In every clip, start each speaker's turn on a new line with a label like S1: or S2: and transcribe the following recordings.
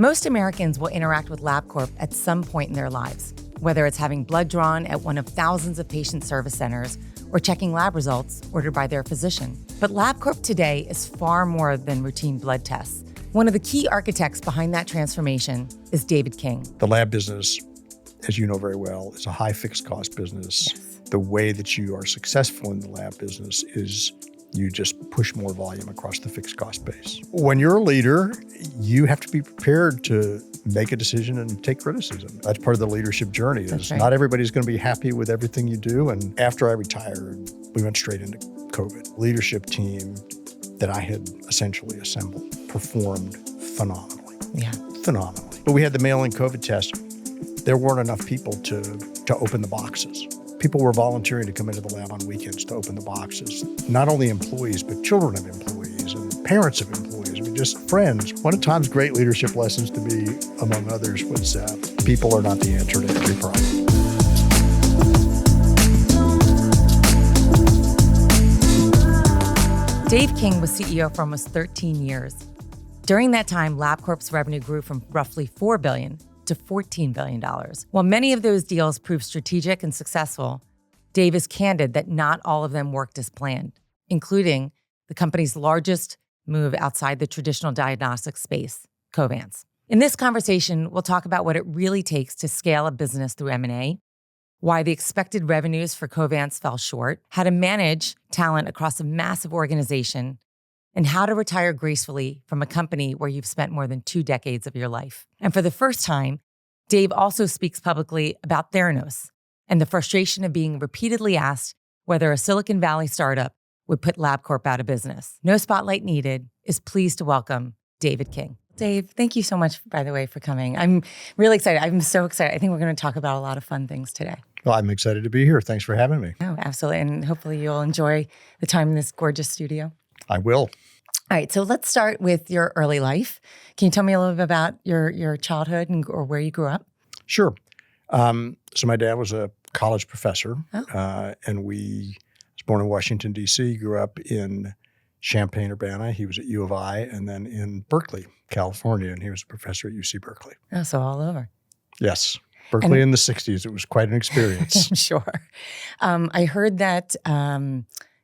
S1: Most Americans will interact with LabCorp at some point in their lives, whether it's having blood drawn at one of thousands of patient service centers or checking lab results ordered by their physician. But LabCorp today is far more than routine blood tests. One of the key architects behind that transformation is David King.
S2: The lab business, as you know very well, is a high fixed cost business.
S1: Yes.
S2: The way that you are successful in the lab business is you just push more volume across the fixed cost base. When you're a leader, you have to be prepared to make a decision and take criticism. That's part of the leadership journey.
S1: That's right.
S2: Not everybody's going to be happy with everything you do. And after I retired, we went straight into COVID. Leadership team that I had essentially assembled performed phenomenally.
S1: Yeah.
S2: Phenomenally. But we had the mail-in COVID test. There weren't enough people to open the boxes. People were volunteering to come into the lab on weekends to open the boxes. Not only employees, but children of employees and parents of employees. I mean, just friends. One of Tom's great leadership lessons to me, among others, was people are not the answer to every problem.
S1: Dave King was CEO for almost 13 years. During that time, LabCorp's revenue grew from roughly $4 billion to $14 billion. While many of those deals proved strategic and successful, Dave is candid that not all of them worked as planned, including the company's largest move outside the traditional diagnostics space, Covance. In this conversation, we'll talk about what it really takes to scale a business through M&A, why the expected revenues for Covance fell short, how to manage talent across a massive organization, and how to retire gracefully from a company where you've spent more than 2 decades of your life. And for the first time, Dave also speaks publicly about Theranos and the frustration of being repeatedly asked whether a Silicon Valley startup would put LabCorp out of business. No spotlight needed is pleased to welcome David King. Dave, thank you so much, by the way, for coming. I'm really excited. I'm so excited. I think we're going to talk about a lot of fun things today.
S2: Well, I'm excited to be here. Thanks for having me.
S1: Oh, absolutely. And hopefully you'll enjoy the time in this gorgeous studio.
S2: I will.
S1: All right, so let's start with your early life. Can you tell me a little bit about your childhood or where you grew up?
S2: Sure. So my dad was a college professor, and was born in Washington, D.C., grew up in Champaign-Urbana. He was at U of I, and then in Berkeley, California, and he was a professor at UC Berkeley.
S1: Oh, so all over.
S2: Yes. Berkeley in the 60s. It was quite an experience.
S1: I'm sure. I heard that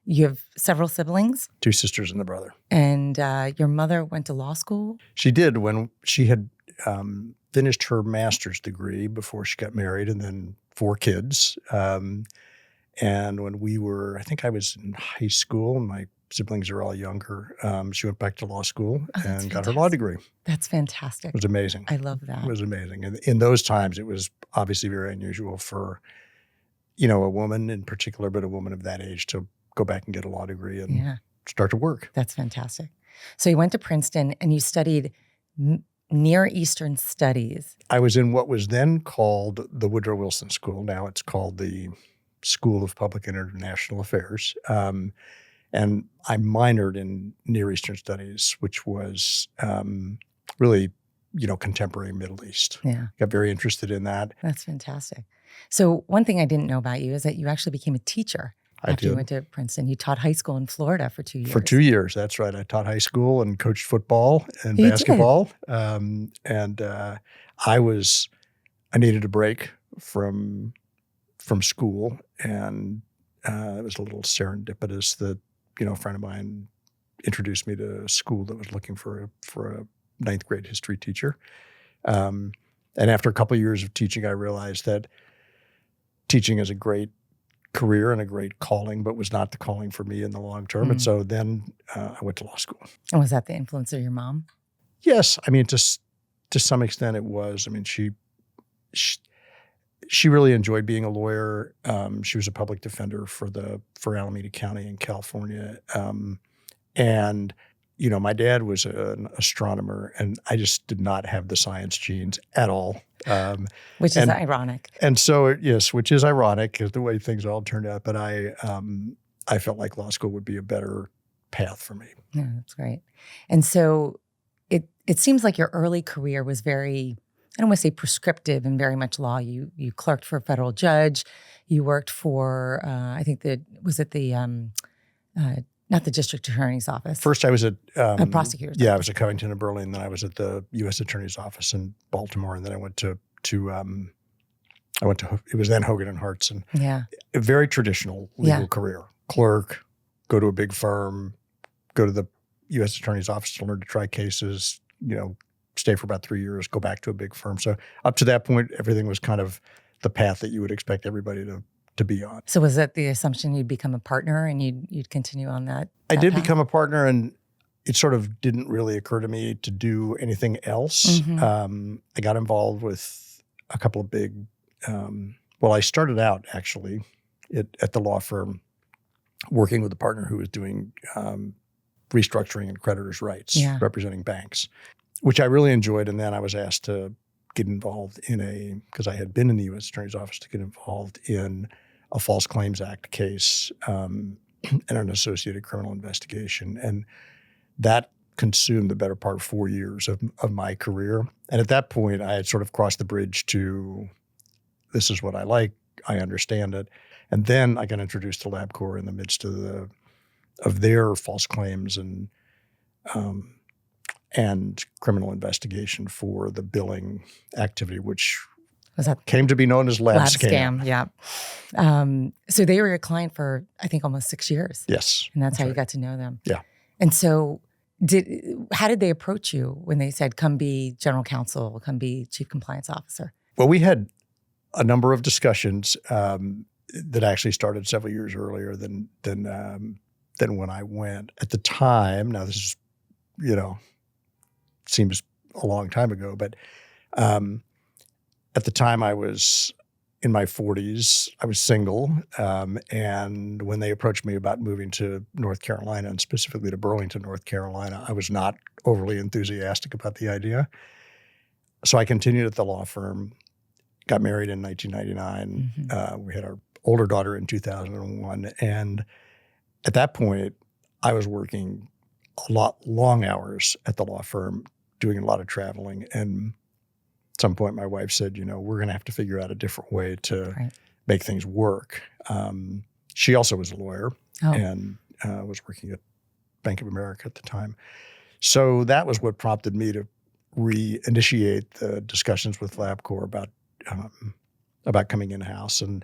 S1: you have several siblings.
S2: 2 sisters and a brother.
S1: And your mother went to law school?
S2: She did when she had finished her master's degree before she got married, and then 4 kids. And when I think I was in high school, and my siblings are all younger, she went back to law school and got her law degree.
S1: That's fantastic.
S2: It was amazing.
S1: I love that.
S2: It was amazing. And in those times, it was obviously very unusual for, a woman in particular, but a woman of that age to go back and get a law degree and start to work.
S1: That's fantastic. So you went to Princeton and you studied Near Eastern Studies.
S2: I was in what was then called the Woodrow Wilson School. Now it's called the School of Public and International Affairs. And I minored in Near Eastern Studies, which was really, contemporary Middle East.
S1: Yeah.
S2: Got very interested in that.
S1: That's fantastic. So one thing I didn't know about you is that you actually became a teacher after you went to Princeton. You taught high school in Florida for 2 years.
S2: For 2 years, that's right. I taught high school and coached football and basketball. I needed a break from school, and it was a little serendipitous that, a friend of mine introduced me to a school that was looking for a 9th grade history teacher. And after a couple of years of teaching, I realized that teaching is a great career and a great calling, but was not the calling for me in the long term. And so then I went to law school.
S1: And was that the influence of your mom?
S2: Yes. I mean, to some extent it was. I mean, she really enjoyed being a lawyer. She was a public defender for Alameda County in California. And, my dad was an astronomer, and I just did not have the science genes at all.
S1: Which is ironic.
S2: And so, yes, which is ironic is the way things all turned out. But I felt like law school would be a better path for me.
S1: Yeah, that's great. And so it seems like your early career was very, I don't want to say prescriptive and very much law. You clerked for a federal judge. You worked for, I think the Not the district attorney's office.
S2: First, I was at
S1: a prosecutor's
S2: yeah, I
S1: office.
S2: was at Covington and Berkeley, and then I was at the U.S. Attorney's Office in Baltimore, and then I went to it was then Hogan and Hartz, and a very traditional legal career. Clerk, go to a big firm, go to the U.S. Attorney's Office to learn to try cases, stay for about 3 years, go back to a big firm. So up to that point, everything was kind of the path that you would expect everybody to be on.
S1: So was that the assumption you'd become a partner and you'd continue on that?
S2: I did become a partner, and it sort of didn't really occur to me to do anything else. I got involved with a couple of big, I started out actually at the law firm working with a partner who was doing restructuring and creditors' rights, representing banks, which I really enjoyed. And then I was asked to get involved because I had been in the U.S. Attorney's Office, to get involved in a False Claims Act case and an associated criminal investigation. And that consumed the better part of 4 years of my career. And at that point, I had sort of crossed the bridge to, this is what I like, I understand it. And then I got introduced to LabCorp in the midst of their false claims and criminal investigation for the billing activity, which came to be known as lab scam.
S1: Yeah. So they were your client for, I think, almost 6 years.
S2: Yes.
S1: And that's how you got to know them.
S2: Yeah.
S1: And so how did they approach you when they said, come be general counsel, come be chief compliance officer?
S2: Well, we had a number of discussions that actually started several years earlier than when I went. At the time, now this is, seems a long time ago, but at the time I was in my 40s, I was single, and when they approached me about moving to North Carolina, and specifically to Burlington, North Carolina, I was not overly enthusiastic about the idea. So I continued at the law firm, got married in 1999. We had our older daughter in 2001. And at that point, I was working long hours at the law firm, doing a lot of traveling. And at some point, my wife said, we're going to have to figure out a different way to make things work. She also was a lawyer and was working at Bank of America at the time. So that was what prompted me to reinitiate the discussions with LabCorp about coming in-house. And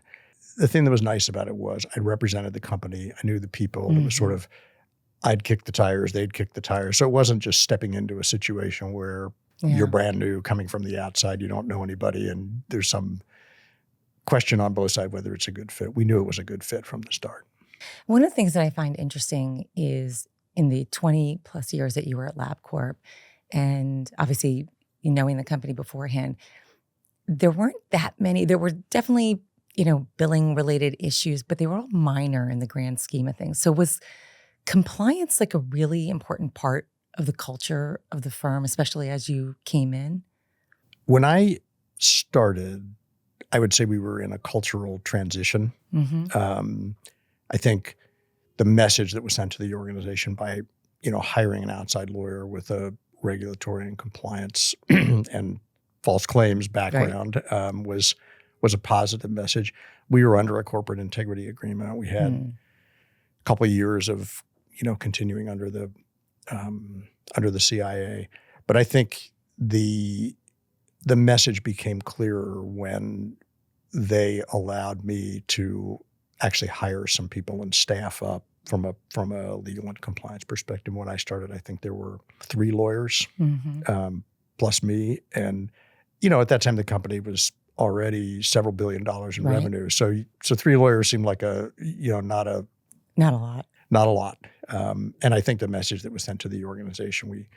S2: the thing that was nice about it was I represented the company. I knew the people. It was sort of, I'd kick the tires, they'd kick the tires. So it wasn't just stepping into a situation where you're brand new, coming from the outside, you don't know anybody, and there's some question on both sides whether it's a good fit. We knew it was a good fit from the start.
S1: One of the things that I find interesting is in the 20 plus years that you were at LabCorp, and obviously knowing the company beforehand, there weren't that many. There were definitely, billing related issues, but they were all minor in the grand scheme of things. So was compliance like a really important part of the culture of the firm, especially as you came in?
S2: When I started, I would say we were in a cultural transition. I think the message that was sent to the organization by, hiring an outside lawyer with a regulatory and compliance and false claims background was a positive message. We were under a corporate integrity agreement. We had a couple of years of, continuing under the CIA. But I think the message became clearer when they allowed me to actually hire some people and staff up from a legal and compliance perspective. When I started, I think there were 3 lawyers plus me. And, at that time, the company was already several $1 billion in revenue. So 3 lawyers seemed like not a lot. And I think the message that was sent to the organization we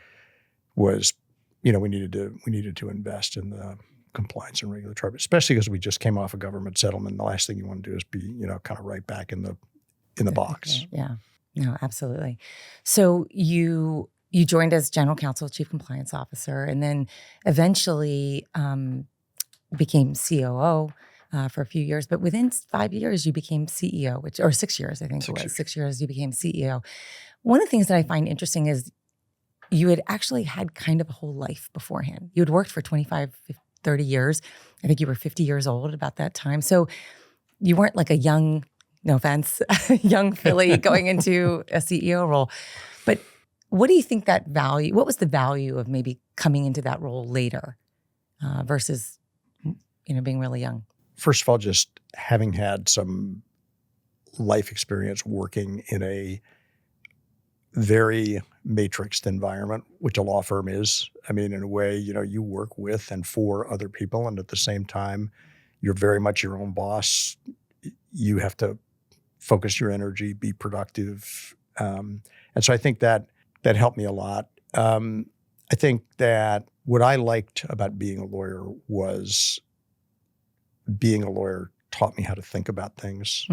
S2: needed to invest in the compliance and regulatory, especially because we just came off a government settlement. The last thing you want to do is be, kind of right back in the box.
S1: Yeah. No, absolutely. So you joined as general counsel, chief compliance officer, and then eventually became COO for a few years. But within 5 years, you became CEO, or 6 years, I think it was. 6 years, you became CEO. One of the things that I find interesting is you had actually had kind of a whole life beforehand. You had worked for 25, 30 years. I think you were 50 years old about that time. So you weren't like a young no offense, young Philly going into a CEO role. But what do you think what was the value of maybe coming into that role later versus, being really young?
S2: First of all, just having had some life experience working in a very matrixed environment, which a law firm is. I mean, in a way, you work with and for other people, and at the same time, you're very much your own boss. You have to focus your energy, be productive. And so I think that helped me a lot. I think that what I liked about being a lawyer was being a lawyer taught me how to think about things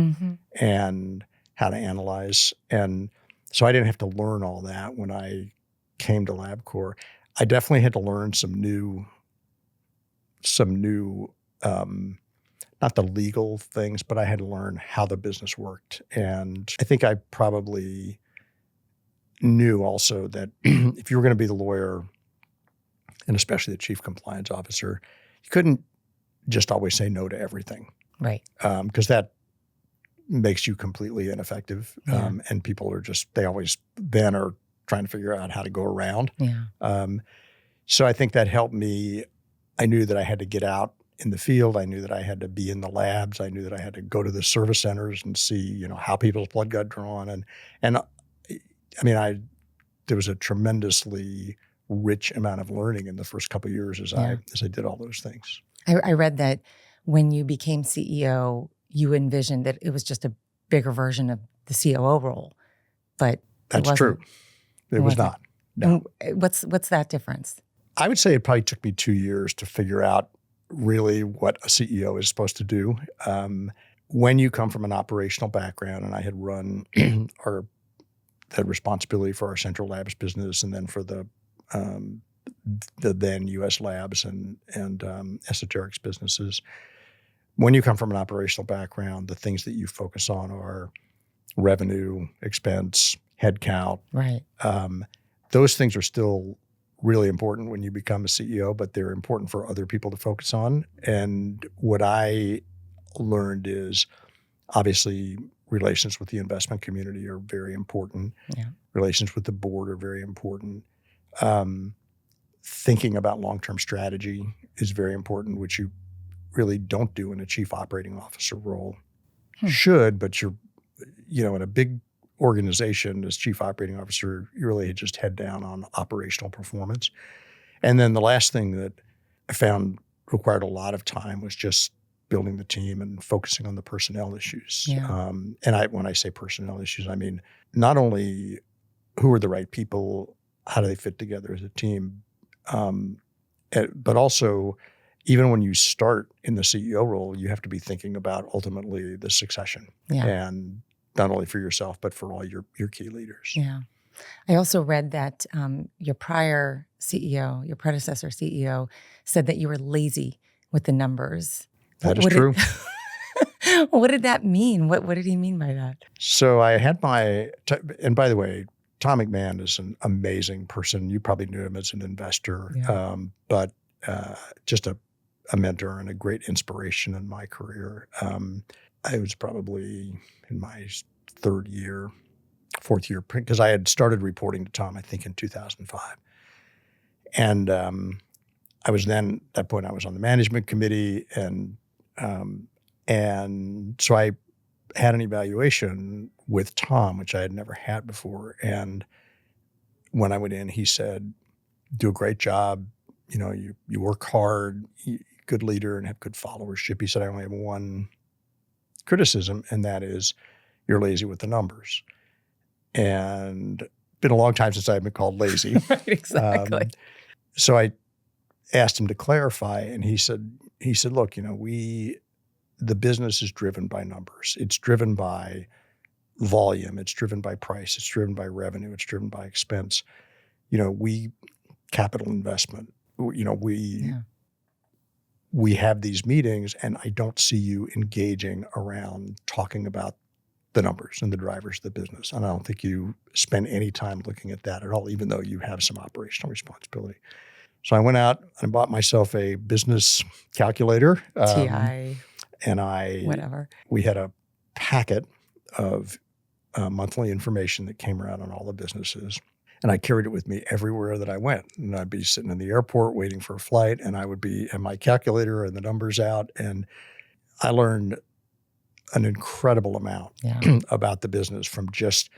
S2: and how to analyze. And so I didn't have to learn all that when I came to LabCorp. I definitely had to learn some new, not the legal things, but I had to learn how the business worked. And I think I probably knew also that if you were going to be the lawyer, and especially the chief compliance officer, you couldn't just always say no to everything.
S1: Right.
S2: Because that makes you completely ineffective. And people they always then are trying to figure out how to go around.
S1: Yeah.
S2: So I think that helped me. I knew that I had to get out in the field. I knew that I had to be in the labs. I knew that I had to go to the service centers and see, how people's blood got drawn. And I mean, there was a tremendously rich amount of learning in the first couple of years as I did all those things.
S1: I read that when you became CEO, you envisioned that it was just a bigger version of the COO role, but
S2: that's true. It was not. No.
S1: What's that difference?
S2: I would say it probably took me 2 years to figure out really what a CEO is supposed to do. When you come from an operational background, and I had run had responsibility for our central labs business, and then for the then U.S. labs and esoterics businesses. When you come from an operational background, the things that you focus on are revenue, expense, headcount.
S1: Right.
S2: Those things are still really important when you become a CEO, but they're important for other people to focus on. And what I learned is obviously relations with the investment community are very important.
S1: Yeah.
S2: Relations with the board are very important. Thinking about long-term strategy is very important, which you really don't do in a chief operating officer role. Should, but you're, in a big organization as chief operating officer, you really just head down on operational performance. And then the last thing that I found required a lot of time was just building the team and focusing on the personnel issues.
S1: Yeah.
S2: And when I say personnel issues, I mean not only who are the right people, how do they fit together as a team, but also even when you start in the CEO role, you have to be thinking about ultimately the succession, and not only for yourself, but for all your key leaders.
S1: Yeah. I also read that your prior CEO, your predecessor CEO, said that you were lazy with the numbers.
S2: That is true.
S1: What did that mean? What did he mean by that?
S2: So I had and by the way, Tom McMahon is an amazing person. You probably knew him as an investor, but just a mentor and a great inspiration in my career. I was probably in my fourth year, because I had started reporting to Tom, I think, in 2005. And I was then, at that point, I was on the management committee. And so I had an evaluation with Tom, which I had never had before. And when I went in, he said, do a great job. You work hard, good leader, and have good followership. He said, I only have one criticism, and that is you're lazy with the numbers. And it's been a long time since I've been called lazy.
S1: Right, exactly.
S2: So I asked him to clarify, and he said, look, the business is driven by numbers. It's driven by volume. It's driven by price. It's driven by revenue. It's driven by expense. We capital investment. We have these meetings, and I don't see you engaging around talking about the numbers and the drivers of the business. And I don't think you spend any time looking at that at all, even though you have some operational responsibility. So I went out and bought myself a business calculator.
S1: TI.
S2: And
S1: whatever.
S2: We had a packet of monthly information that came around on all the businesses. And I carried it with me everywhere that I went. And I'd be sitting in the airport waiting for a flight, and I would be in my calculator and the numbers out. And I learned an incredible amount about the business from just,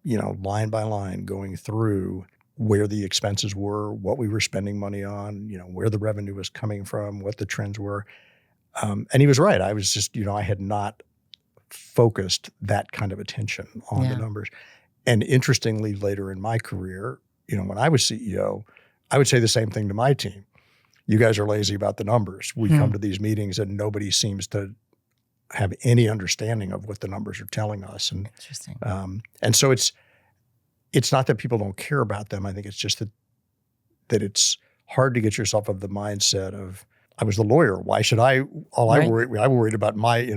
S2: line by line going through where the expenses were, what we were spending money on, where the revenue was coming from, what the trends were. And he was right. I was just, I had not focused that kind of attention on the numbers. And interestingly, later in my career, when I was CEO, I would say the same thing to my team. You guys are lazy about the numbers. We come to these meetings and nobody seems to have any understanding of what the numbers are telling us. And
S1: interesting.
S2: And so it's not that people don't care about them. I think it's just that it's hard to get yourself of the mindset of, I was the lawyer. Why should I worried about my,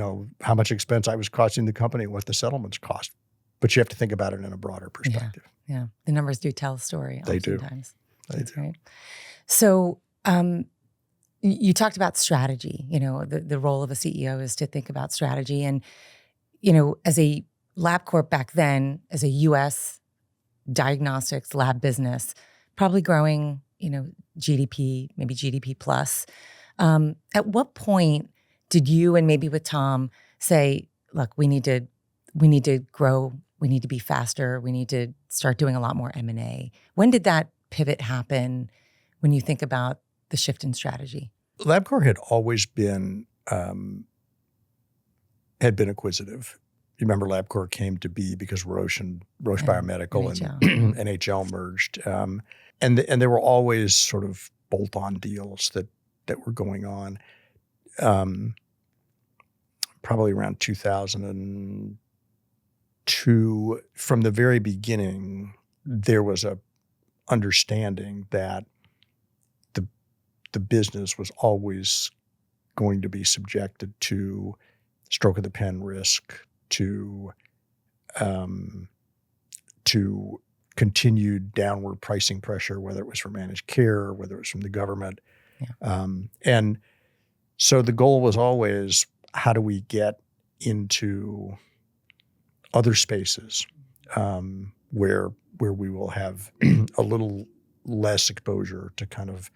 S2: how much expense I was costing the company and what the settlements cost. But you have to think about it in a broader perspective.
S1: Yeah. The numbers do tell a story.
S2: They do.
S1: That's right. So you talked about strategy. The role of a CEO is to think about strategy. And, as a LabCorp back then, as a U.S. diagnostics lab business, probably growing, GDP, maybe GDP plus. At what point did you and maybe with Tom say, look, we need to grow, we need to be faster, we need to start doing a lot more M&A? When did that pivot happen when you think about the shift in strategy?
S2: LabCorp had always been acquisitive. You remember LabCorp came to be because Roche Biomedical and NHL merged. And there were always sort of bolt-on deals that were going on. Probably around 2002, from the very beginning, there was a understanding that the business was always going to be subjected to stroke of the pen risk, to continued downward pricing pressure, whether it was from managed care or whether it was from the government. Yeah. And so the goal was always, how do we get into other spaces where we will have a little less exposure to kind of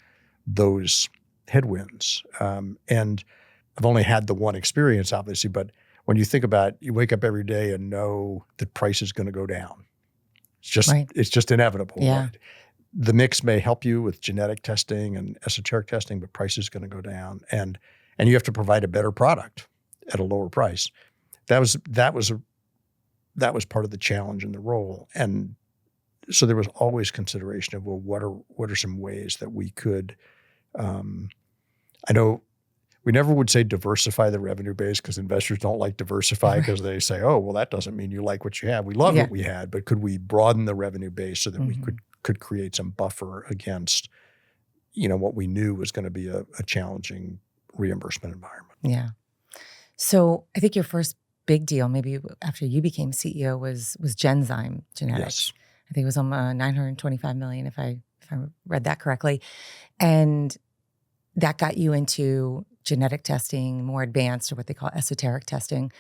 S2: those headwinds. And I've only had the one experience, obviously, but when you think about it, you wake up every day and know that price is going to go down. It's just inevitable.
S1: Yeah.
S2: Right? The mix may help you with genetic testing and esoteric testing, but price is going to go down, and you have to provide a better product at a lower price. That was part of the challenge in the role, and so there was always consideration of, well, what are some ways that we could. I know we never would say diversify the revenue base, because investors don't like diversify, because they say, oh, well, that doesn't mean you like what you have. We love what we had, but could we broaden the revenue base so that we could create some buffer against, what we knew was going to be a challenging reimbursement environment.
S1: Yeah. So I think your first big deal, maybe after you became CEO, was Genzyme Genetics. Yes. I think it was on $925 million, if I read that correctly. And that got you into genetic testing, more advanced, or what they call esoteric testing.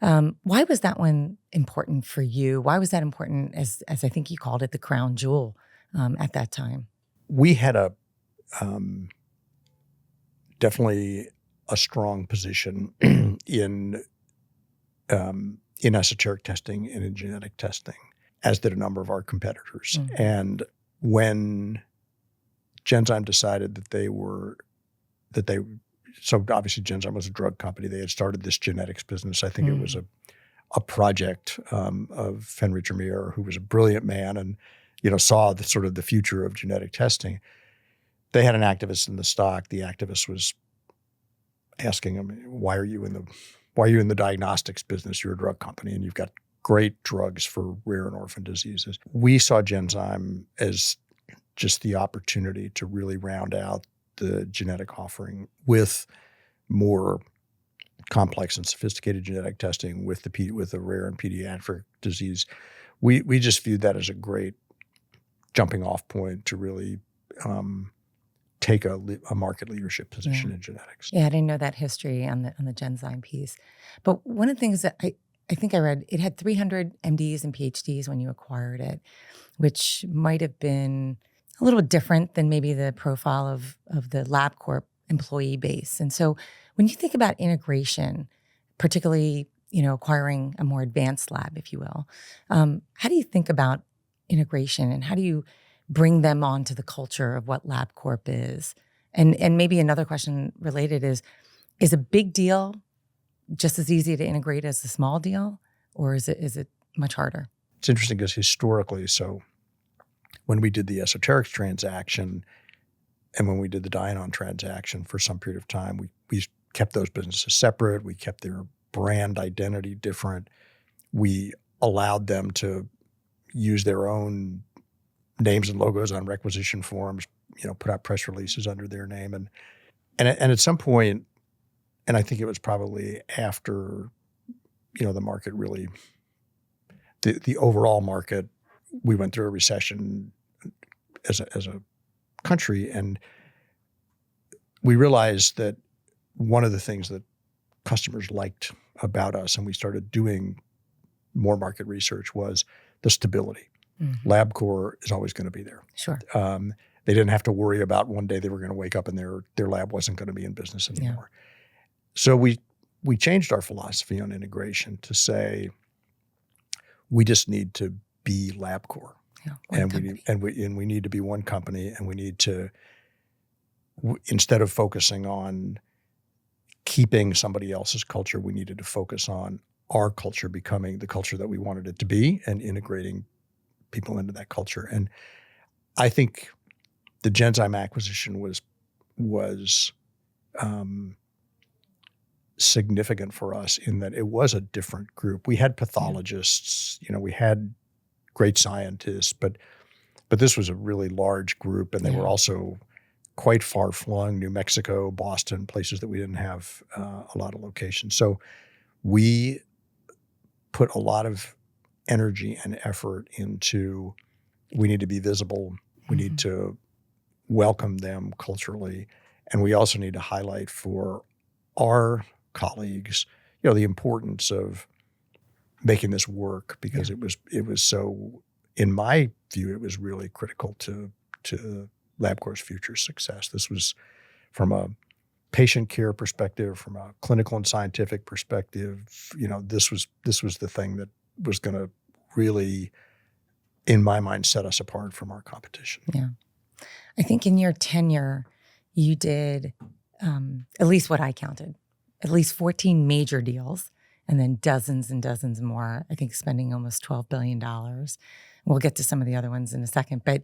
S1: Why was that one important for you? Why was that important, as I think you called it, the crown jewel at that time?
S2: We had definitely a strong position in esoteric testing and in genetic testing, as did a number of our competitors. Mm-hmm. And when Genzyme decided so obviously Genzyme was a drug company. They had started this genetics business. I think it was a project of Henry Tremere, who was a brilliant man and, saw the sort of the future of genetic testing. They had an activist in the stock. The activist was asking him, why are you in the diagnostics business? You're a drug company and you've got great drugs for rare and orphan diseases. We saw Genzyme as just the opportunity to really round out the genetic offering with more complex and sophisticated genetic testing with the rare and pediatric disease. We just viewed that as a great jumping off point to really take a market leadership position in genetics.
S1: Yeah, I didn't know that history on the Genzyme piece. But one of the things that I think I read it had 300 MDs and PhDs when you acquired it, which might have been a little different than maybe the profile of the LabCorp employee base. And so when you think about integration, particularly, acquiring a more advanced lab, if you will, how do you think about integration and how do you bring them onto the culture of what LabCorp is? And maybe another question related is a big deal just as easy to integrate as a small deal, or is it much harder?
S2: It's interesting because historically, so when we did the esoterics transaction and when we did the Dianon transaction for some period of time, we kept those businesses separate. We kept their brand identity different. We allowed them to use their own names and logos on requisition forms, put out press releases under their name. And at some point, and I think it was probably after, the market really, the overall market, we went through a recession as a country, and we realized that one of the things that customers liked about us, and we started doing more market research, was the stability. Mm-hmm. LabCorp is always going to be there.
S1: Sure.
S2: They didn't have to worry about one day they were going to wake up and their lab wasn't going to be in business anymore. Yeah. So we changed our philosophy on integration to say we just need to be LabCorp.
S1: Yeah,
S2: we need to be one company, and we need to, instead of focusing on keeping somebody else's culture, we needed to focus on our culture becoming the culture that we wanted it to be and integrating people into that culture. And I think the Genzyme acquisition was significant for us in that it was a different group. We had pathologists, we had great scientists, but this was a really large group, and they were also quite far-flung, New Mexico, Boston, places that we didn't have a lot of locations. So we put a lot of energy and effort into, we need to be visible, we need to welcome them culturally, and we also need to highlight for our colleagues, the importance of making this work, because it was so, in my view, it was really critical to LabCorp's future success. This was from a patient care perspective, from a clinical and scientific perspective. This was the thing that was going to really, in my mind, set us apart from our competition.
S1: Yeah, I think in your tenure, you did at least what I counted, at least 14 major deals, and then dozens and dozens more. I think spending almost $12 billion. We'll get to some of the other ones in a second. But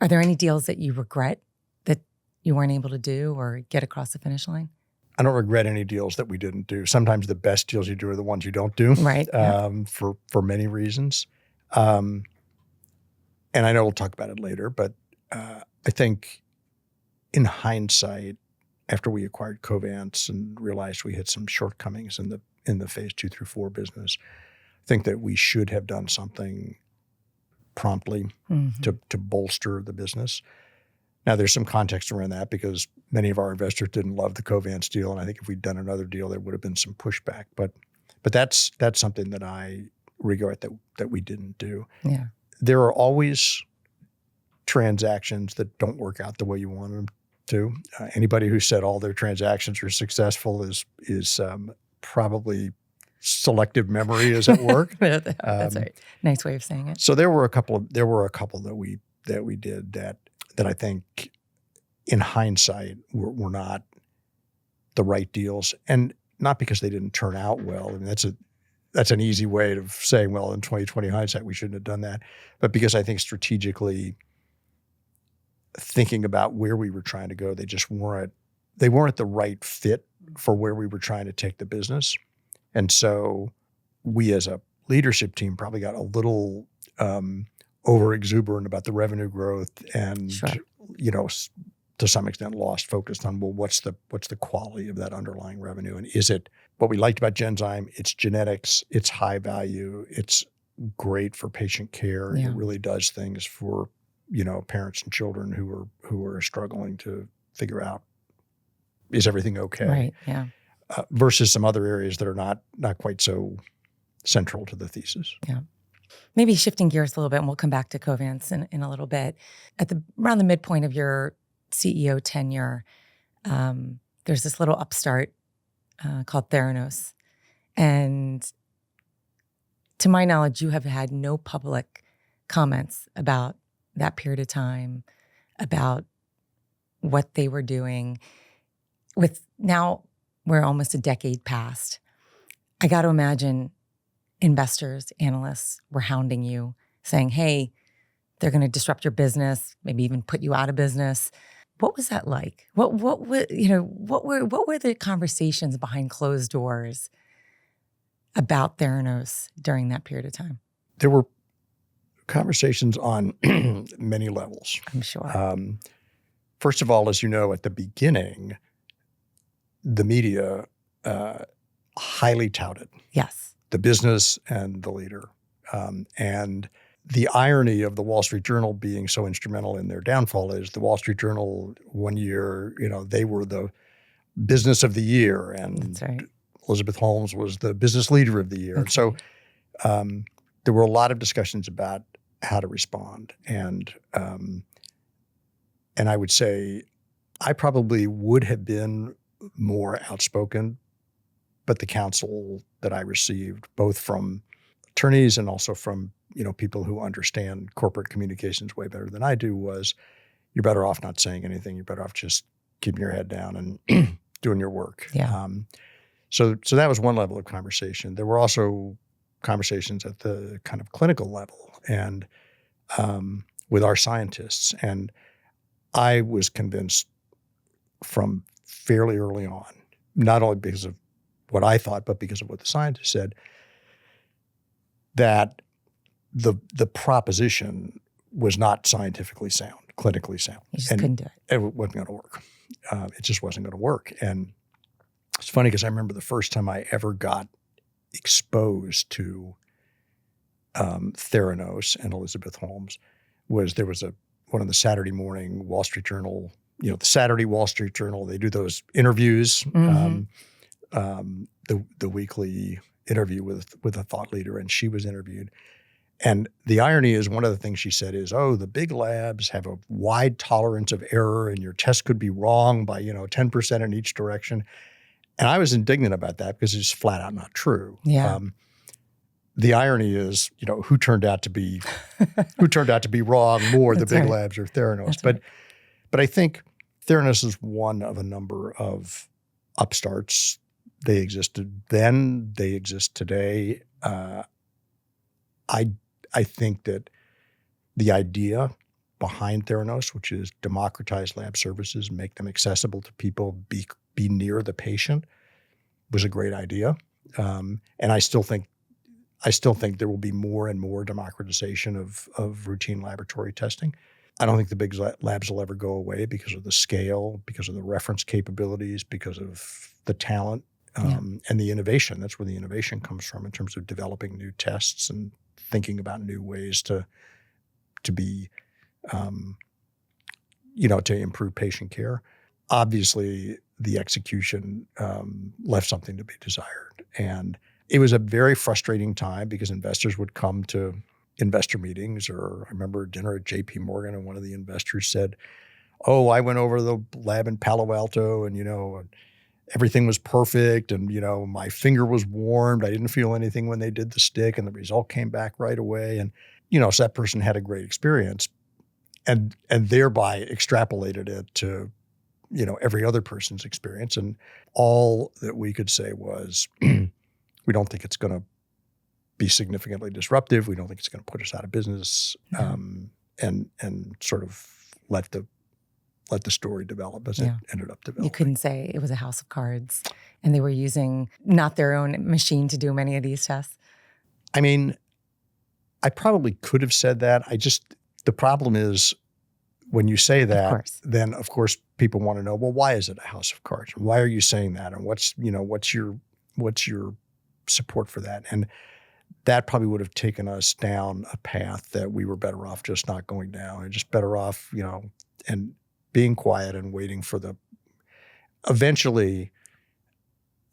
S1: are there any deals that you regret that you weren't able to do or get across the finish line?
S2: I don't regret any deals that we didn't do. Sometimes the best deals you do are the ones you don't do,
S1: right?
S2: For many reasons. And I know we'll talk about it later, but I think in hindsight, after we acquired Covance and realized we had some shortcomings in the phase 2 through 4 business, I think that we should have done something promptly to bolster the business. Now, there's some context around that because many of our investors didn't love the Covance deal, and I think if we'd done another deal, there would have been some pushback. But that's something that I regret that we didn't do.
S1: Yeah,
S2: there are always transactions that don't work out the way you want them to. Anybody who said all their transactions are successful is probably selective memory is at work.
S1: That's right. Nice way of saying it.
S2: So there were a couple that we did that I think in hindsight were not the right deals, and not because they didn't turn out well. I mean, that's an easy way of saying, well, in 2020 hindsight, we shouldn't have done that. But because I think strategically thinking about where we were trying to go, they weren't the right fit for where we were trying to take the business. And so we as a leadership team probably got a little over exuberant about the revenue growth and,
S1: sure,
S2: to some extent lost focus on, well, what's the quality of that underlying revenue? And is it what we liked about Genzyme? It's genetics, it's high value, it's great for patient care.
S1: Yeah.
S2: It really does things for, parents and children who are struggling to figure out, is everything okay?
S1: Right. Yeah.
S2: Versus some other areas that are not quite so central to the thesis.
S1: Yeah. Maybe shifting gears a little bit, and we'll come back to Covance in a little bit. Around the midpoint of your CEO tenure, there's this little upstart called Theranos. And to my knowledge, you have had no public comments about that period of time, about what they were doing. With now we're almost a decade past, I got to imagine investors, analysts were hounding you, saying, hey, they're going to disrupt your business, maybe even put you out of business. What was that like? What were the conversations behind closed doors about Theranos during that period of time?
S2: There were conversations on many levels.
S1: I'm sure.
S2: First of all, as you know, at the beginning, the media highly touted the business and the leader. And the irony of the Wall Street Journal being so instrumental in their downfall is the Wall Street Journal one year, they were the business of the year, and
S1: That's right.
S2: Elizabeth Holmes was the business leader of the year.
S1: That's
S2: and so there were a lot of discussions about how to respond. And I would say I probably would have been more outspoken, but the counsel that I received, both from attorneys and also from people who understand corporate communications way better than I do, was you're better off not saying anything. You're better off just keeping your head down and doing your work.
S1: Yeah.
S2: So that was one level of conversation. There were also conversations at the kind of clinical level and with our scientists. And I was convinced from fairly early on, not only because of what I thought, but because of what the scientists said, that the proposition was not scientifically sound, clinically sound.
S1: You just couldn't do it.
S2: It wasn't going to work. It just wasn't going to work. And it's funny because I remember the first time I ever got exposed to Theranos and Elizabeth Holmes was one of the Saturday morning Wall Street Journal, the Saturday Wall Street Journal, they do those interviews, the weekly interview with a thought leader, and she was interviewed. And the irony is, one of the things she said is, the big labs have a wide tolerance of error and your test could be wrong by, 10% in each direction. And I was indignant about that because it's flat out not true.
S1: Yeah.
S2: The irony is, who turned out to be wrong more, the big labs or Theranos. But I think Theranos is one of a number of upstarts. They existed then, they exist today. I think that the idea behind Theranos, which is democratize lab services, make them accessible to people, be near the patient, was a great idea. And I still think there will be more and more democratization of routine laboratory testing. I don't think the big labs will ever go away because of the scale, because of the reference capabilities, because of the talent and the innovation. That's where the innovation comes from in terms of developing new tests and thinking about new ways to be, to improve patient care. Obviously, the execution left something to be desired. And it was a very frustrating time because investors would come to investor meetings, or I remember dinner at JP Morgan, and one of the investors said, I went over to the lab in Palo Alto and, everything was perfect and, my finger was warmed. I didn't feel anything when they did the stick and the result came back right away. And, so that person had a great experience and thereby extrapolated it to, every other person's experience. And all that we could say was, we don't think it's going to be significantly disruptive. We don't think it's going to put us out of business, and sort of let the story develop as it ended up developing.
S1: You couldn't say it was a house of cards and they were using not their own machine to do many of these tests.
S2: I mean, I probably could have said that. The problem is when you say that, then of course people want to know, well, why is it a house of cards? Why are you saying that? And what's your support for that? And that probably would have taken us down a path that we were better off just not going down, and just better off, and being quiet and waiting for eventually,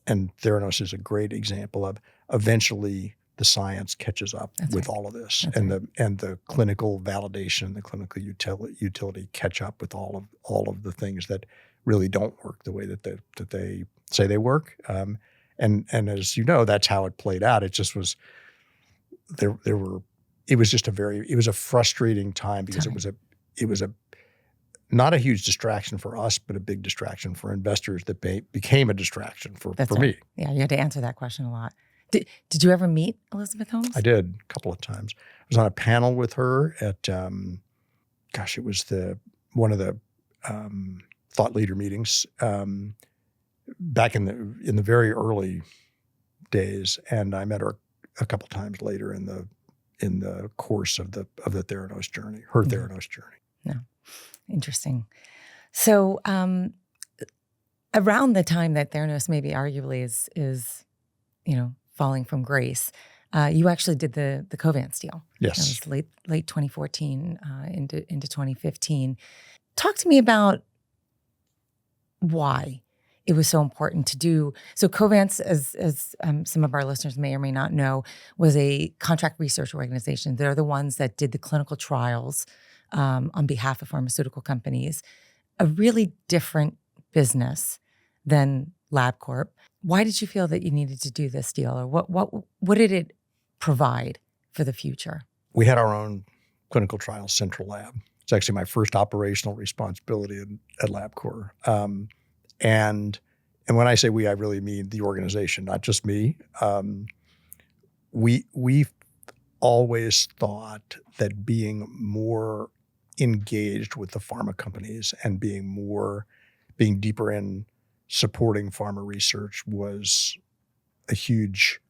S2: and Theranos is a great example of, eventually the science catches up with all of this,
S1: That's
S2: and
S1: right.
S2: the clinical validation, the clinical utility catch up with all of the things that really don't work the way that they say they work. And as you know, that's how it played out. It just was it was a frustrating time because it was a not a huge distraction for us, but a big distraction for investors that became a distraction for me.
S1: Yeah, you had to answer that question a lot. Did you ever meet Elizabeth Holmes?
S2: I did a couple of times. I was on a panel with her at, it was one of the thought leader meetings back in the very early days, and I met her a couple of times later in the course of the Theranos journey, her Theranos journey.
S1: No, interesting. So around the time that Theranos maybe arguably is falling from grace, you actually did the Covance deal.
S2: Yes,
S1: that was late 2014 into 2015. Talk to me about why it was so important to do. So Covance, as some of our listeners may or may not know, was a contract research organization. They're the ones that did the clinical trials on behalf of pharmaceutical companies. A really different business than LabCorp. Why did you feel that you needed to do this deal, or what did it provide for the future?
S2: We had our own clinical trials central lab. It's actually my first operational responsibility at LabCorp. And when I say we, I really mean the organization, not just me. We always thought that being more engaged with the pharma companies and being deeper in supporting pharma research was a huge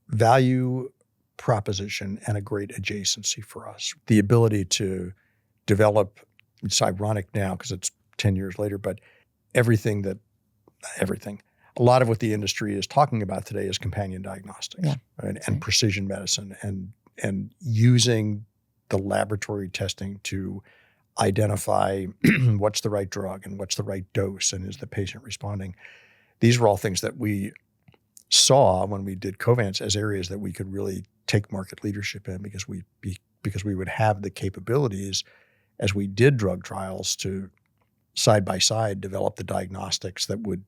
S2: value proposition and a great adjacency for us. The ability to develop, it's ironic now because it's 10 years later, but everything, a lot of what the industry is talking about today is companion diagnostics, right? And precision medicine and using the laboratory testing to identify what's the right drug and what's the right dose and is the patient responding. These were all things that we saw when we did Covance as areas that we could really take market leadership in because we would have the capabilities as we did drug trials to side by side develop the diagnostics that would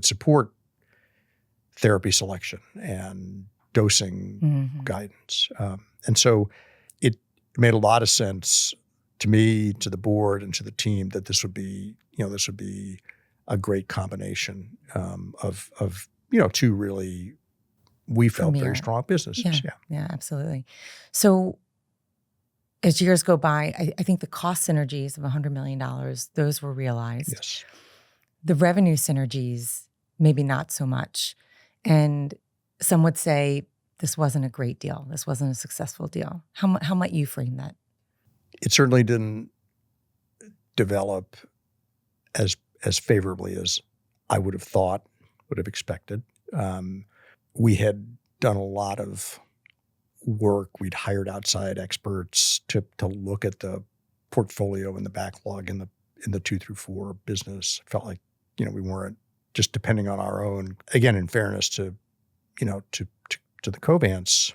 S2: support therapy selection and dosing guidance. And so it made a lot of sense to me, to the board, and to the team that this would be a great combination of two really, we felt, very strong businesses.
S1: Yeah, absolutely. So as years go by, I think the cost synergies of $100 million, those were realized.
S2: Yes.
S1: The revenue synergies, maybe not so much. And some would say this wasn't a great deal. This wasn't a successful deal. How might you frame that?
S2: It certainly didn't develop as favorably as I would have thought, would have expected. We had done a lot of work. We'd hired outside experts to look at the portfolio and the backlog in the 2 through 4 business. Felt like we weren't just depending on our own. Again, in fairness to the Covance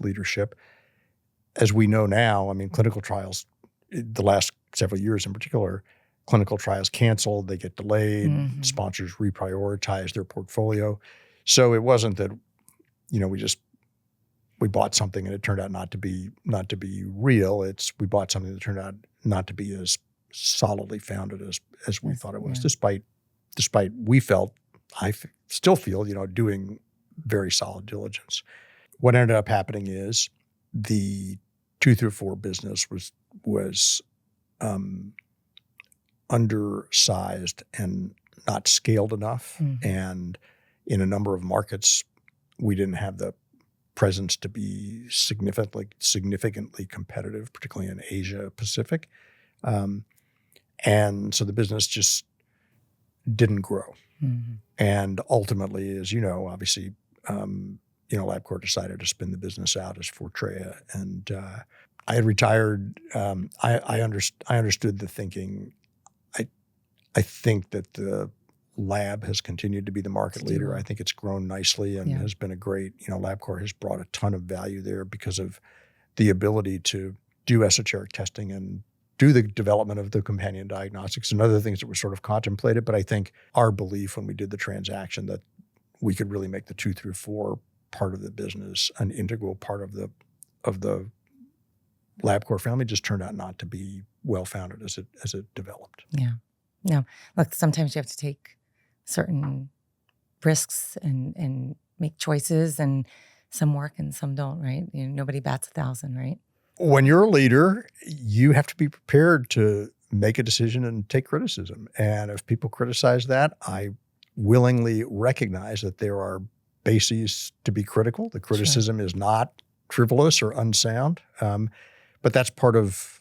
S2: leadership, as we know now, clinical trials, the last several years in particular, clinical trials canceled, they get delayed, sponsors reprioritize their portfolio. So it wasn't that, we bought something and it turned out not to be real. It's we bought something that turned out not to be as solidly founded as we thought it was, despite I still feel, doing very solid diligence. What ended up happening is the 2 through 4 business was undersized and not scaled enough. And in a number of markets, we didn't have the presence to be significantly competitive, particularly in Asia Pacific. And so the business just didn't grow. And ultimately, as you know, obviously, LabCorp decided to spin the business out as Fortrea. And I had retired. I understood the thinking. I think that the lab has continued to be the market leader. I think it's grown nicely and has been a great, LabCorp has brought a ton of value there because of the ability to do esoteric testing and do the development of the companion diagnostics and other things that were sort of contemplated. But I think our belief when we did the transaction that we could really make the 2 through 4 part of the business an integral part of the LabCorp family just turned out not to be well-founded as it developed.
S1: Yeah. No, look, sometimes you have to take certain risks and make choices, and some work and some don't, right? Nobody bats 1,000, right?
S2: When you're a leader, you have to be prepared to make a decision and take criticism. And if people criticize that, I willingly recognize that there are bases to be critical. The criticism is not frivolous or unsound, but that's part of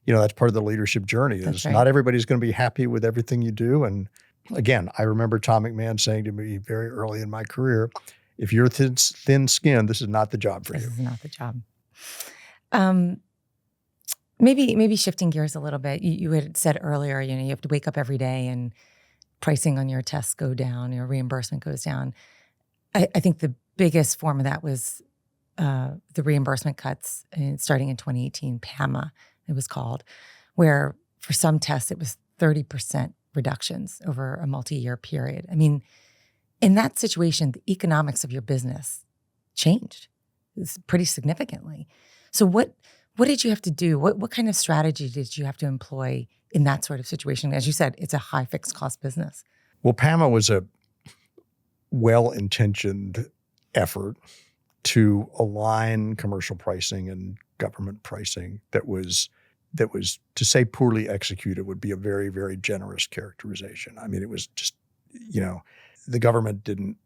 S2: the leadership journey. Not everybody's going to be happy with everything you do. And again, I remember Tom McMahon saying to me very early in my career, if you're thin-skinned, this is not the job for you.
S1: This is not the job. Maybe shifting gears a little bit. You had said earlier, you have to wake up every day and pricing on your tests go down, your reimbursement goes down. I think the biggest form of that was the reimbursement cuts starting in 2018, PAMA, it was called, where for some tests it was 30% reductions over a multi-year period. I mean, in that situation, the economics of your business changed pretty significantly. So what did you have to do? What kind of strategy did you have to employ in that sort of situation? As you said, it's a high fixed cost business.
S2: Well, PAMA was a well-intentioned effort to align commercial pricing and government pricing that was, to say poorly executed would be a very, very generous characterization. I mean, it was just, the government didn't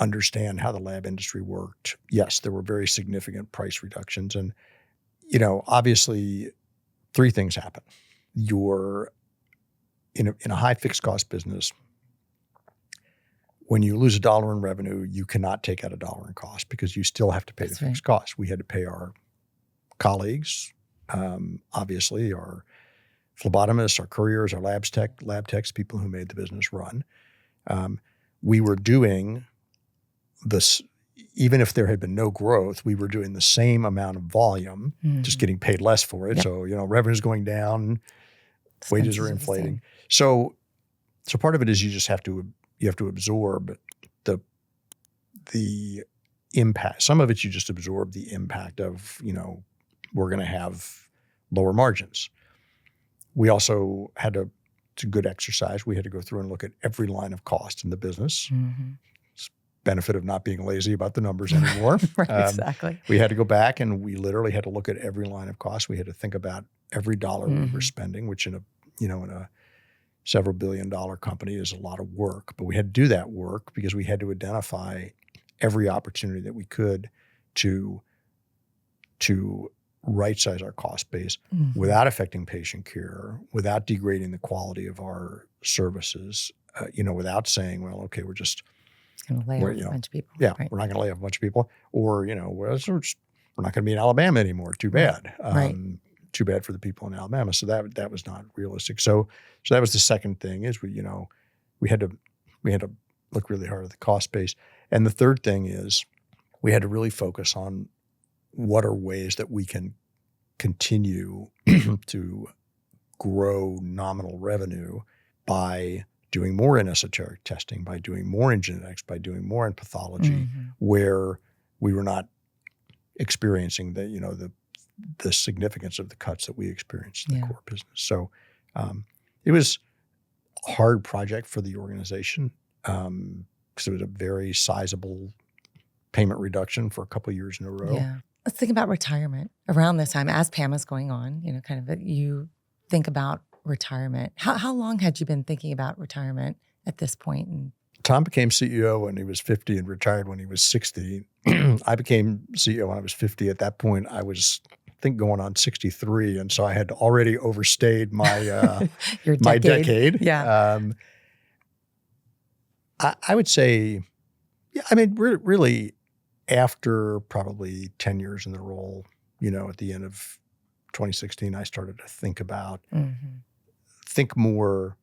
S2: understand how the lab industry worked. Yes, there were very significant price reductions. And, obviously 3 things happen. You're in a high fixed cost business. When you lose $1 in revenue, you cannot take out $1 in cost because you still have to pay the fixed cost. We had to pay our colleagues, obviously, our phlebotomists, our couriers, our lab techs, people who made the business run. We were doing this, even if there had been no growth, we were doing the same amount of volume, just getting paid less for it. Yep. So, revenue's going down, wages are inflating. So part of it is you have to absorb the impact. Some of it you just absorb the impact of, we're going to have lower margins. We also had it's a good exercise. We had to go through and look at every line of cost in the business. Mm-hmm. It's benefit of not being lazy about the numbers anymore.
S1: Right, exactly.
S2: We had to go back and we literally had to look at every line of cost. We had to think about every dollar we were spending, which in a several billion-dollar company is a lot of work. But we had to do that work because we had to identify every opportunity that we could to right-size our cost base without affecting patient care, without degrading the quality of our services, without saying, well, okay, we're just
S1: going to lay off a bunch of people.
S2: Yeah, right. We're not going to lay off a bunch of people. Or, we're not going to be in Alabama anymore. Too bad.
S1: Right.
S2: Too bad for the people in Alabama. So that was not realistic. So that was the second thing is we had to look really hard at the cost base. And the third thing is we had to really focus on what are ways that we can continue to grow nominal revenue by doing more in esoteric testing, by doing more in genetics, by doing more in pathology, where we were not experiencing the significance of the cuts that we experienced in the core business. So it was a hard project for the organization because it was a very sizable payment reduction for a couple of years in a row.
S1: Yeah. Let's think about retirement around this time as PAMA's going on, you think about retirement. How long had you been thinking about retirement at this point? And
S2: Tom became CEO when he was 50 and retired when he was 60. I became CEO when I was 50. At that point, I was, I think, going on 63. And so I had already overstayed my my decade.
S1: Yeah.
S2: I would say, really after probably 10 years in the role, at the end of 2016, I started to think more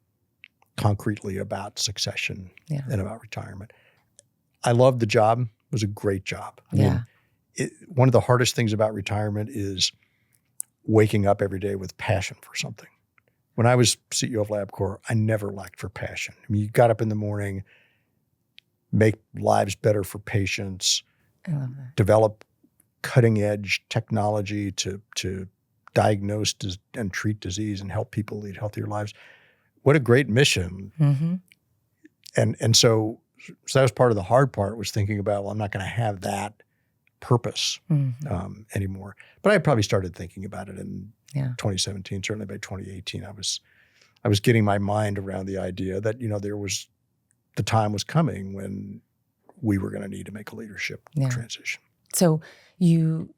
S2: concretely about succession and about retirement. I loved the job. It was a great job. I mean, one of the hardest things about retirement is waking up every day with passion for something. When I was CEO of LabCorp, I never lacked for passion. I mean, you got up in the morning, make lives better for patients,
S1: I love that.
S2: Develop cutting edge technology to diagnose and treat disease and help people lead healthier lives. What a great mission.
S1: Mm-hmm.
S2: And so that was part of the hard part, was thinking about, well, I'm not going to have that purpose anymore. But I probably started thinking about it in 2017. Certainly by 2018, I was getting my mind around the idea that, the time was coming when we were going to need to make a leadership transition.
S1: So you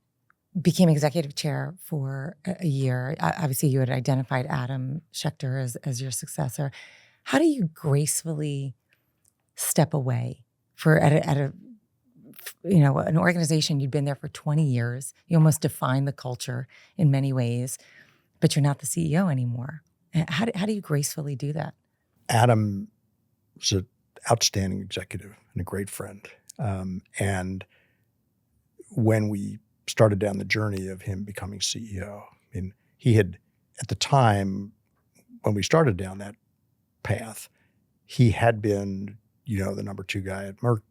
S1: became executive chair for a year. Obviously, you had identified Adam Schechter as your successor. How do you gracefully step away at an organization you'd been there for 20 years? You almost defined the culture in many ways, but you're not the CEO anymore. How do you gracefully do that?
S2: Adam was an outstanding executive and a great friend. And when we started down the journey of him becoming CEO, I mean, he had, at the time when we started down that path, he had been, the number 2 guy at Merck,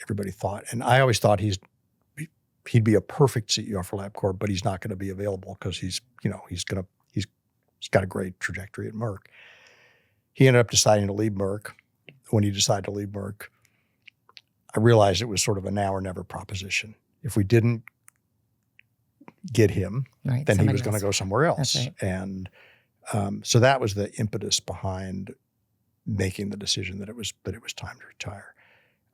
S2: everybody thought. And I always thought he'd be a perfect CEO for LabCorp, but he's not going to be available because he's got a great trajectory at Merck. He ended up deciding to leave Merck. When he decided to leave Merck, I realized it was sort of a now or never proposition. If we didn't get him, then he was going to go somewhere else.
S1: That's right.
S2: And so that was the impetus behind making the decision that it was time to retire.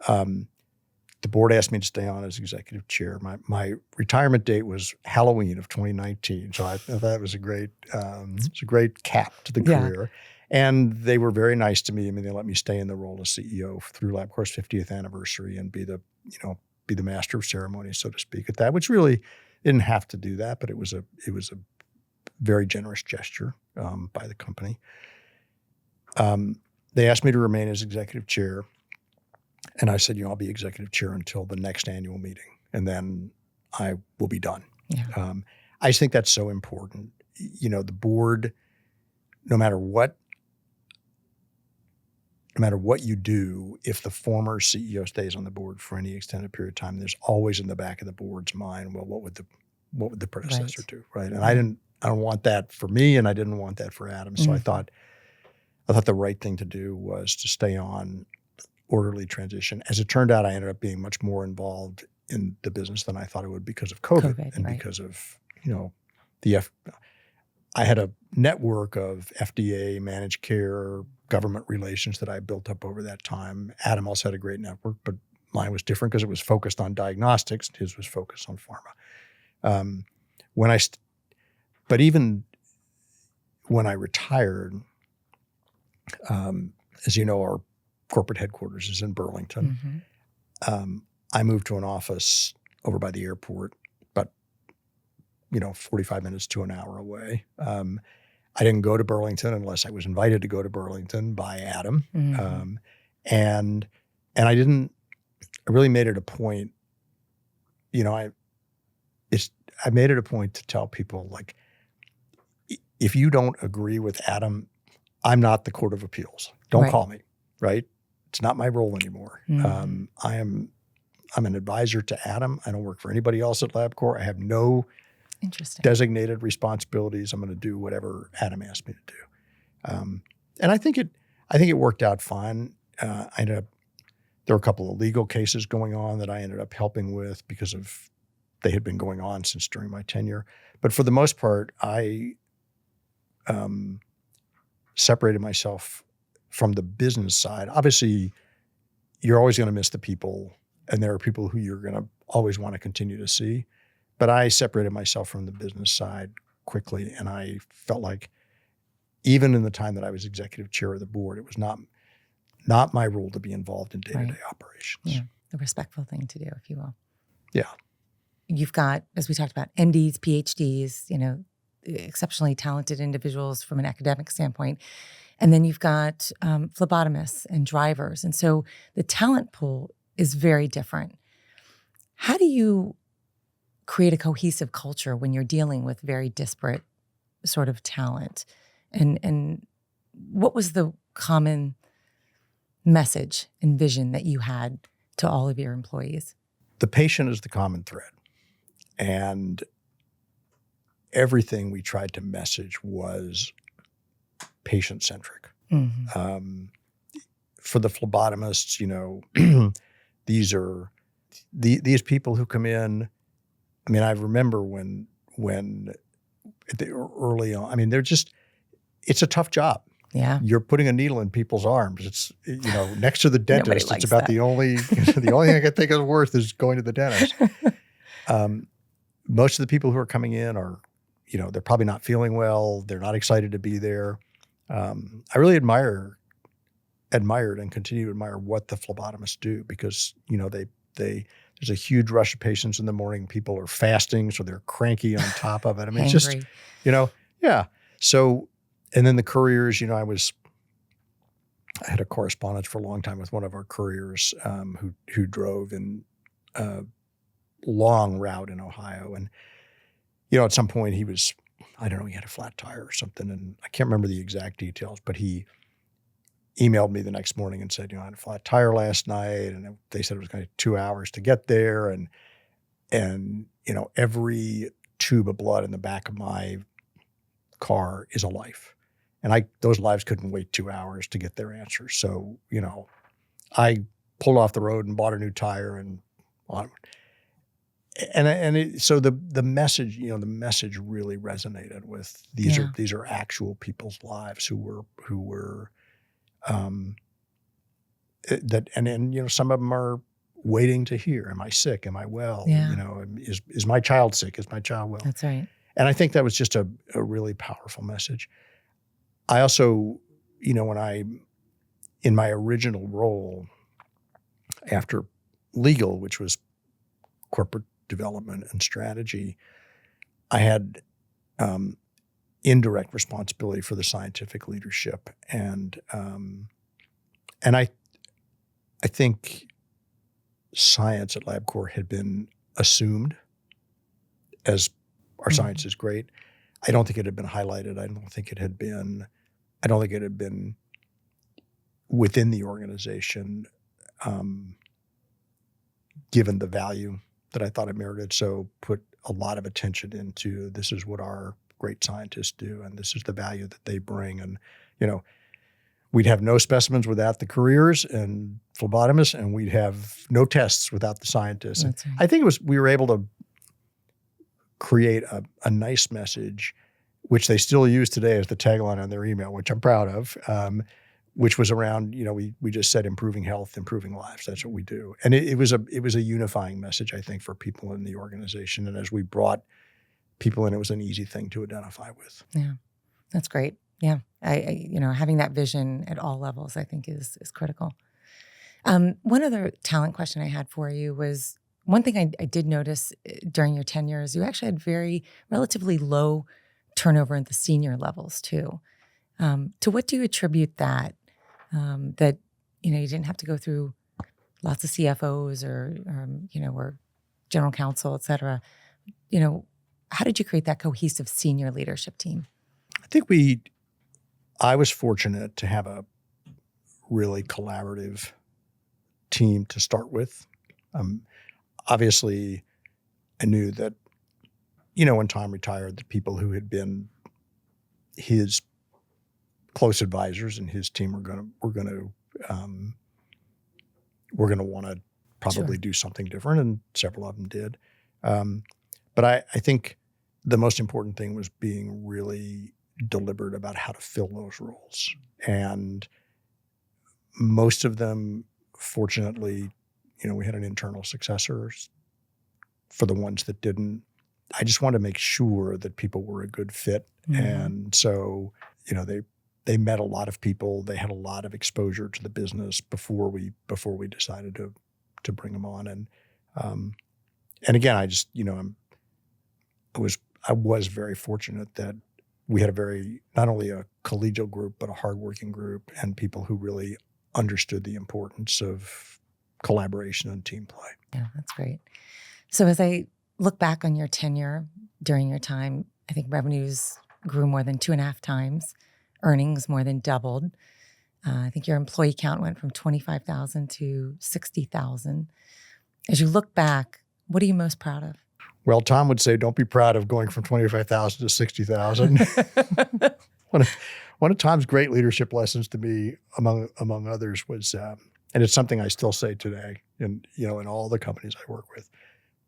S2: The board asked me to stay on as executive chair. My retirement date was Halloween of 2019, so I thought that was a great cap to the career. And they were very nice to me. I mean, they let me stay in the role as CEO through LabCorp's 50th anniversary and be the master of ceremonies, so to speak, at that, which really didn't have to do that, but it was a very generous gesture by the company. They asked me to remain as executive chair, and I said, I'll be executive chair until the next annual meeting, and then I will be done.
S1: Yeah.
S2: I just think that's so important. The board, no matter what you do, if the former CEO stays on the board for any extended period of time, there's always in the back of the board's mind, well, what would the predecessor do, right? And I don't want that for me, and I didn't want that for Adam. So I thought the right thing to do was to stay on, orderly transition. As it turned out, I ended up being much more involved in the business than I thought it would because of COVID and because of I had a network of FDA, managed care, government relations that I built up over that time. Adam also had a great network, but mine was different because it was focused on diagnostics and his was focused on pharma. But even when I retired, as you know, our corporate headquarters is in Burlington. I moved to an office over by the airport, but 45 minutes to an hour away. I didn't go to Burlington unless I was invited to go to Burlington by Adam. And I really made it a point, I made it a point to tell people, like, if you don't agree with Adam, I'm not the Court of Appeals. Don't call me, right? It's not my role anymore. I'm an advisor to Adam. I don't work for anybody else at LabCorp. I have no designated responsibilities. I'm going to do whatever Adam asked me to do. And I think it worked out fine. There were a couple of legal cases going on that I ended up helping with because they had been going on since during my tenure. But for the most part, I separated myself from the business side. Obviously, you're always going to miss the people, and there are people who you're going to always want to continue to see. But I separated myself from the business side quickly, and I felt like even in the time that I was executive chair of the board, it was not my role to be involved in day-to-day operations.
S1: Yeah, the respectful thing to do, if you will.
S2: Yeah.
S1: You've got, as we talked about, MDs, PhDs, exceptionally talented individuals from an academic standpoint. And then you've got phlebotomists and drivers. And so the talent pool is very different. How do you create a cohesive culture when you're dealing with very disparate sort of talent? And what was the common message and vision that you had to all of your employees?
S2: The patient is the common thread. And everything we tried to message was patient-centric.
S1: Mm-hmm.
S2: For the phlebotomists, these people who come in. I mean, I remember when early on. I mean, it's a tough job.
S1: Yeah,
S2: you're putting a needle in people's arms. It's next to the dentist. It's about
S1: that.
S2: the only thing I can think is worth is going to the dentist. Most of the people who are coming in are, they're probably not feeling well. They're not excited to be there. I really admired and continue to admire what the phlebotomists do because, there's a huge rush of patients in the morning. People are fasting, so they're cranky on top of it. I mean, it's just, yeah. So, and then the couriers, I had a correspondence for a long time with one of our couriers who drove in a long route in Ohio. And, at some point he was, I don't know, he had a flat tire or something. And I can't remember the exact details, but he emailed me the next morning and said, I had a flat tire last night. And they said it was going to take 2 hours to get there. And every tube of blood in the back of my car is a life. And those lives couldn't wait 2 hours to get their answers. So, I pulled off the road and bought a new tire and so the message, the message really resonated with these are actual people's lives who were some of them are waiting to hear, am I sick? Am I well?
S1: Yeah.
S2: Is my child sick? Is my child well?
S1: That's right.
S2: And I think that was just a really powerful message. I also, in my original role after legal, which was corporate development and strategy, I had indirect responsibility for the scientific leadership. And I think science at LabCorp had been assumed as our science is great. I don't think it had been highlighted. I don't think it had been within the organization given the value that I thought it merited. So put a lot of attention into this is what our great scientists do, and this is the value that they bring. And, we'd have no specimens without the couriers and phlebotomists, and we'd have no tests without the scientists.
S1: That's right.
S2: I think we were able to create a nice message, which they still use today as the tagline on their email, which I'm proud of, which was around, we just said improving health, improving lives. That's what we do. And it was a unifying message, I think, for people in the organization. And as we brought people in, it was an easy thing to identify with.
S1: Yeah, that's great. Yeah, I having that vision at all levels, I think is critical. One other talent question I had for you was, one thing I did notice during your tenure is you actually had very relatively low turnover at the senior levels too. To what do you attribute that? That you didn't have to go through lots of CFOs or general counsel, et cetera. How did you create that cohesive senior leadership team?
S2: I think I was fortunate to have a really collaborative team to start with. Obviously, I knew that, when Tom retired, the people who had been his close advisors and his team were going to want to probably do something different, and several of them did. But I think the most important thing was being really deliberate about how to fill those roles. And most of them, fortunately, we had an internal successor. For the ones that didn't, I just wanted to make sure that people were a good fit. Mm-hmm. And so, they met a lot of people. They had a lot of exposure to the business before we decided to bring them on. And again, I just, I was very fortunate that we had not only a collegial group, but a hardworking group and people who really understood the importance of collaboration and team play.
S1: Yeah, that's great. So as I look back on your tenure during your time, I think revenues grew more than 2.5 times, earnings more than doubled. I think your employee count went from 25,000 to 60,000. As you look back, what are you most proud of?
S2: Well, Tom would say, don't be proud of going from 25,000 to 60,000. One of Tom's great leadership lessons to me, among others, was, and it's something I still say today, in all the companies I work with,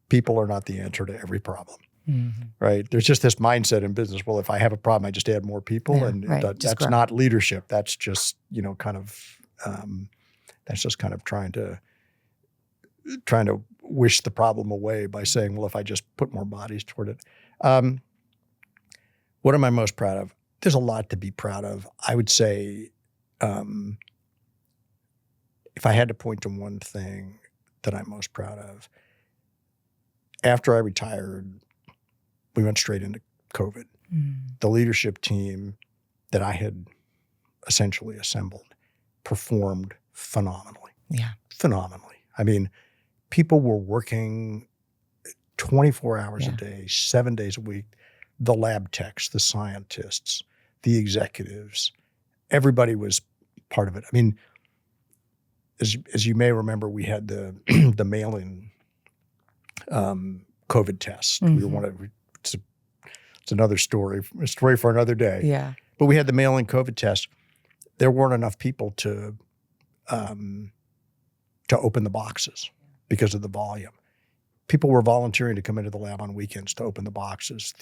S2: people are not the answer to every problem. Mm-hmm. Right? There's just this mindset in business. Well, if I have a problem, I just add more people, that's not leadership. That's just that's just kind of trying to wish the problem away by saying, well, if I just put more bodies toward it. What am I most proud of? There's a lot to be proud of. I would say, if I had to point to one thing that I'm most proud of, after I retired, we went straight into COVID. The leadership team that I had essentially assembled performed phenomenally. Yeah. Phenomenally. I mean, people were working 24 hours a day, 7 days a week. The lab techs, the scientists, the executives, everybody was part of it. I mean, as you may remember, we had the mail-in COVID test. Mm-hmm. We were it's another story, a story for another day. Yeah. But we had the mail-in COVID test. There weren't enough people to open the boxes because of the volume. People were volunteering to come into the lab on weekends to open the boxes.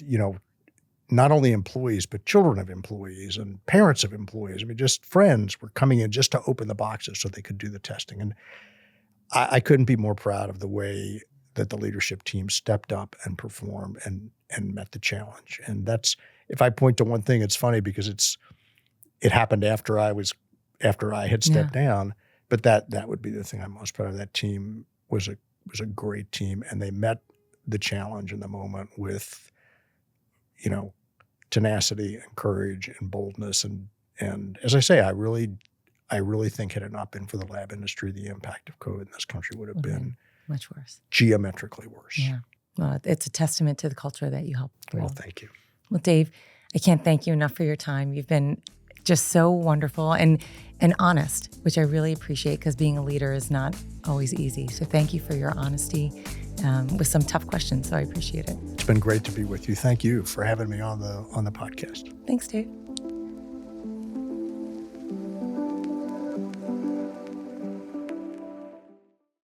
S2: Not only employees, but children of employees and parents of employees. I mean, just friends were coming in just to open the boxes so they could do the testing. And I couldn't be more proud of the way that the leadership team stepped up and performed and met the challenge. And that's, if I point to one thing, it's funny because it happened after I had stepped down, but that would be the thing I'm most proud of. That team was a great team, and they met the challenge in the moment with, tenacity and courage and boldness. And as I say, I really think had it not been for the lab industry, the impact of COVID in this country would have been
S1: much worse,
S2: geometrically worse.
S1: Yeah. Well, it's a testament to the culture that you helped build.
S2: Well, thank you.
S1: Well, Dave, I can't thank you enough for your time. You've been just so wonderful and honest, which I really appreciate because being a leader is not always easy. So thank you for your honesty with some tough questions. So I appreciate it.
S2: It's been great to be with you. Thank you for having me on the podcast.
S1: Thanks, Dave.